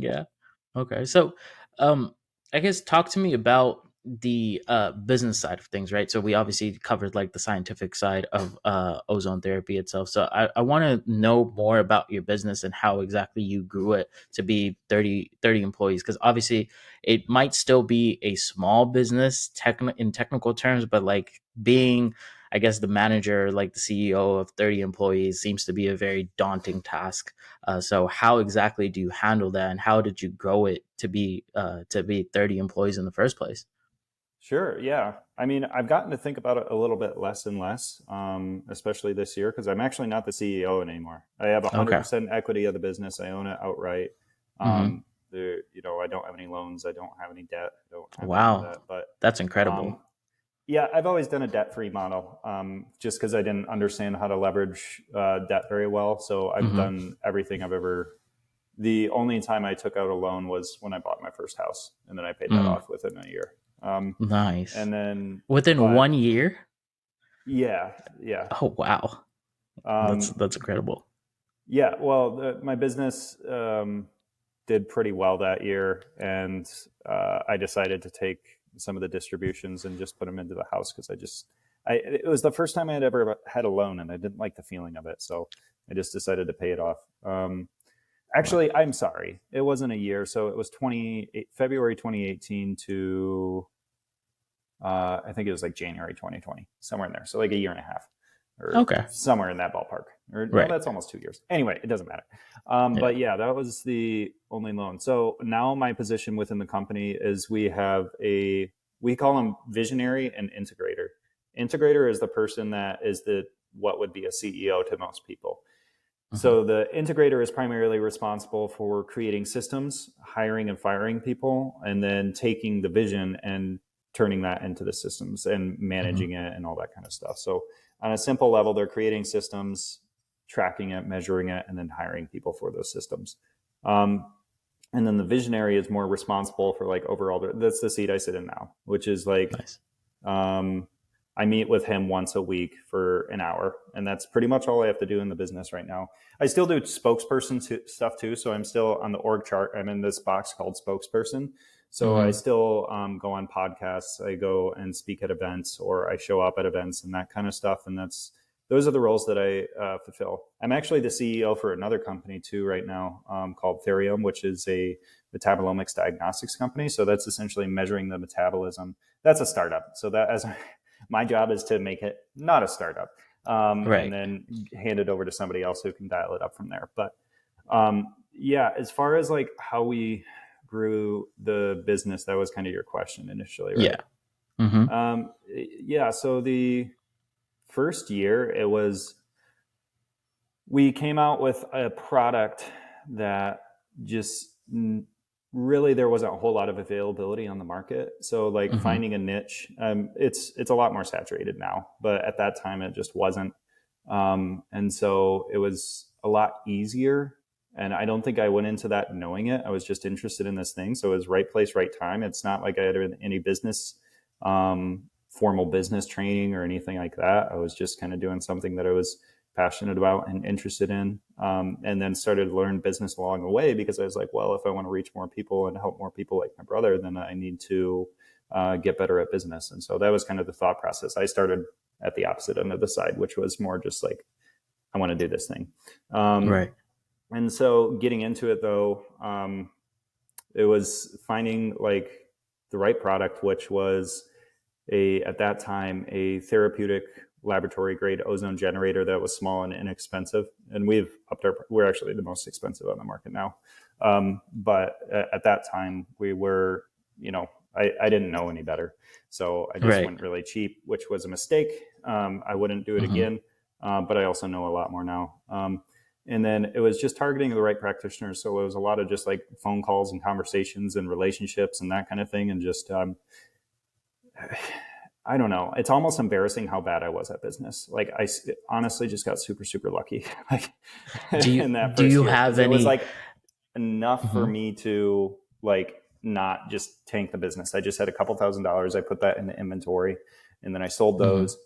Yeah. Okay. So, um, I guess talk to me about the business side of things, right? So we obviously covered like the scientific side of ozone therapy itself. So I want to know more about your business and how exactly you grew it to be thirty employees. Because obviously it might still be a small business in technical terms, but like being, I guess, the manager, like the CEO of 30 employees seems to be a very daunting task. So how exactly do you handle that, and how did you grow it to be 30 employees in the first place? Sure. Yeah. I mean, I've gotten to think about it a little bit less and less, especially this year, because I'm actually not the CEO anymore. I have Okay. 100% equity of the business. I own it outright. Hmm. I don't have any loans. I don't have any debt. I don't have any of Wow, that. But that's um, incredible. yeah, I've always done a debt-free model, just because I didn't understand how to leverage debt very well. So I've Hmm. done everything I've ever. The only time I took out a loan was when I bought my first house, and then I paid that Mm, off within a year. Um, nice. and then, Within but 1 year? yeah, yeah, Oh wow, um, that's incredible. yeah. Well, my business did pretty well that year, and I decided to take some of the distributions and just put them into the house because it was the first time I had ever had a loan, and I didn't like the feeling of it, so I just decided to pay it off. Wow. Actually, I'm sorry, it wasn't a year, so it was February 2018 to I think it was like January 2020, somewhere in there. So like a year and a half or Okay. somewhere in that ballpark. Or no, Right. that's almost 2 years. Anyway, it doesn't matter. Yeah. But yeah, that was the only loan. So now my position within the company is we call them visionary and integrator. Integrator is the person that is what would be a CEO to most people. Hmm. So the integrator is primarily responsible for creating systems, hiring and firing people, and then taking the vision and turning that into the systems and Hmm. managing it and all that kind of stuff. So on a simple level, they're creating systems, tracking it, measuring it, and then hiring people for those systems. Um, and then the visionary is more responsible for like overall. That's the seat I sit in now, which is like Nice. um, I meet with him once a week for an hour, and that's pretty much all I have to do in the business right now. I still do spokesperson stuff too, so I'm still on the org chart. I'm in this box called spokesperson. So I Hmm. still go on podcasts. I go and speak at events, or I show up at events and that kind of stuff. And those are the roles that I fulfill. I'm actually the CEO for another company too right now called Therium, which is a metabolomics diagnostics company. So that's essentially measuring the metabolism. That's a startup. So that as my job is to make it not a startup, and Right. then hand it over to somebody else who can dial it up from there. But yeah, as far as like how we grew the business, that was kind of your question initially, Yeah. right? Hmm. Yeah. So the first year, we came out with a product that just really there wasn't a whole lot of availability on the market. So like Hmm. finding a niche, it's a lot more saturated now, but at that time it just wasn't. And so it was a lot easier. And I don't think I went into that knowing it. I was just interested in this thing. So it was right place, right time. It's not like I had any formal business training or anything like that. I was just kind of doing something that I was passionate about and interested in, and then started to learn business along the way because I was like, well, if I want to reach more people and help more people like my brother, then I need to get better at business. And so that was kind of the thought process. I started at the opposite end of the side, which was more just like, I want to do this thing. Um, Right. and so getting into it though, it was finding like the right product, which was at that time a therapeutic laboratory grade ozone generator that was small and inexpensive, and we're actually the most expensive on the market now, but at that time we were, I didn't know any better, so I just Right. went really cheap, which was a mistake. I wouldn't do it Hmm. again, but I also know a lot more now. And then it was just targeting the right practitioners, so it was a lot of just like phone calls and conversations and relationships and that kind of thing, and just I don't know. It's almost embarrassing how bad I was at business. Like I honestly just got super, super lucky, like Do you in that do first you year, have because it was any? like enough for Mhm. me to like not just tank the business. I just had a couple $1,000s. I put that in the inventory, and then I sold Mhm. those,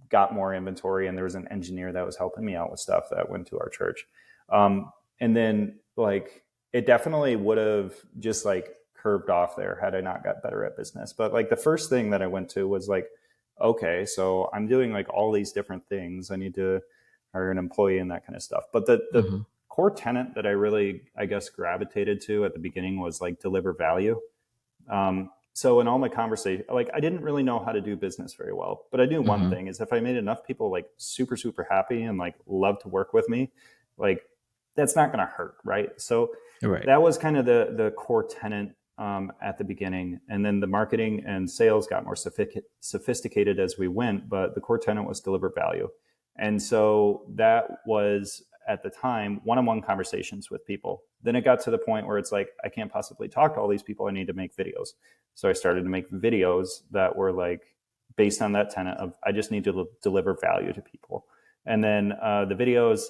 got more inventory, and there was an engineer that was helping me out with stuff that went to our church. And then like it definitely would have just like curved off there had I not got better at business. But like the first thing that I went to was like, okay, so I'm doing like all these different things. I need to hire an employee and that kind of stuff. But the Hmm. core tenet that I really, I guess, gravitated to at the beginning was like deliver value. So in all my conversation, like I didn't really know how to do business very well, but I knew one Hmm. thing is if I made enough people like super, super happy and like love to work with me, like that's not going to hurt. Right. So Right. that was kind of the core tenet at the beginning. And then the marketing and sales got more sophisticated as we went, but the core tenet was deliver value. And so that was at the time one-on-one conversations with people. Then it got to the point where it's like, I can't possibly talk to all these people. I need to make videos. So I started to make videos that were like based on that tenet of I just need to deliver value to people. And then the videos,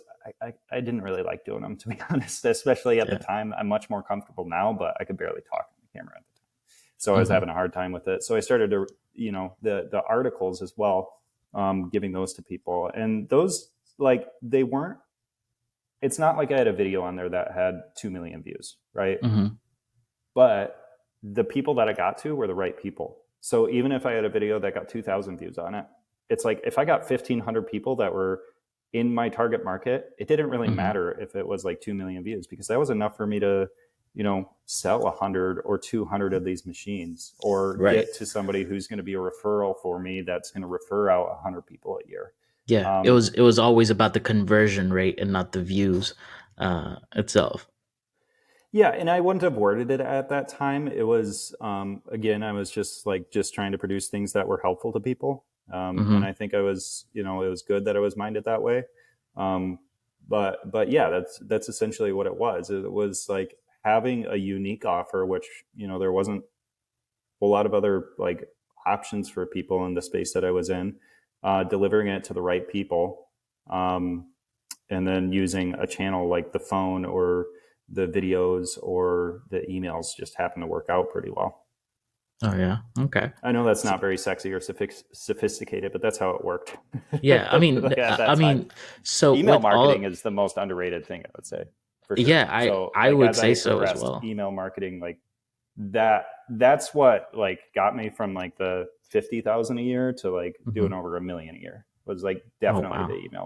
I didn't really like doing them, to be honest, especially at the Yeah. time. I'm much more comfortable now, but I could barely talk on the camera at the time. So I was Hmm. having a hard time with it. So I started to, the articles as well, giving those to people. And those, like, they weren't, it's not like I had a video on there that had 2 million views, right? Hmm. But the people that I got to were the right people. So even if I had a video that got 2,000 views on it, it's like if I got 1,500 people that were in my target market, it didn't really Hmm. matter if it was like 2 million views because that was enough for me to, sell 100 or 200 of these machines or Right. get to somebody who's going to be a referral for me that's going to refer out 100 people a year. Yeah. It Um, was it was always about the conversion rate and not the views itself. Yeah, and I wouldn't have worded it at that time. It was again, I was just trying to produce things that were helpful to people, and Hmm. I think I was, it was good that I was minded that way. Um, but yeah, that's essentially what it was. It was like having a unique offer, which there wasn't a lot of other like options for people in the space that I was in, delivering it to the right people. And then using a channel like the phone or the videos or the emails just happen to work out pretty well. Oh yeah. Okay. I know that's So, not very sexy or sophisticated, but that's how it worked yeah. I mean, like at I that time. mean, so Email with marketing all, is the most underrated thing, I would say, for sure. yeah, I So I like would as say I so as progressed, well. email marketing, like that's what like got me from like the 50,000 a year to like doing Hmm. over 1 million a year was like Oh definitely the wow. email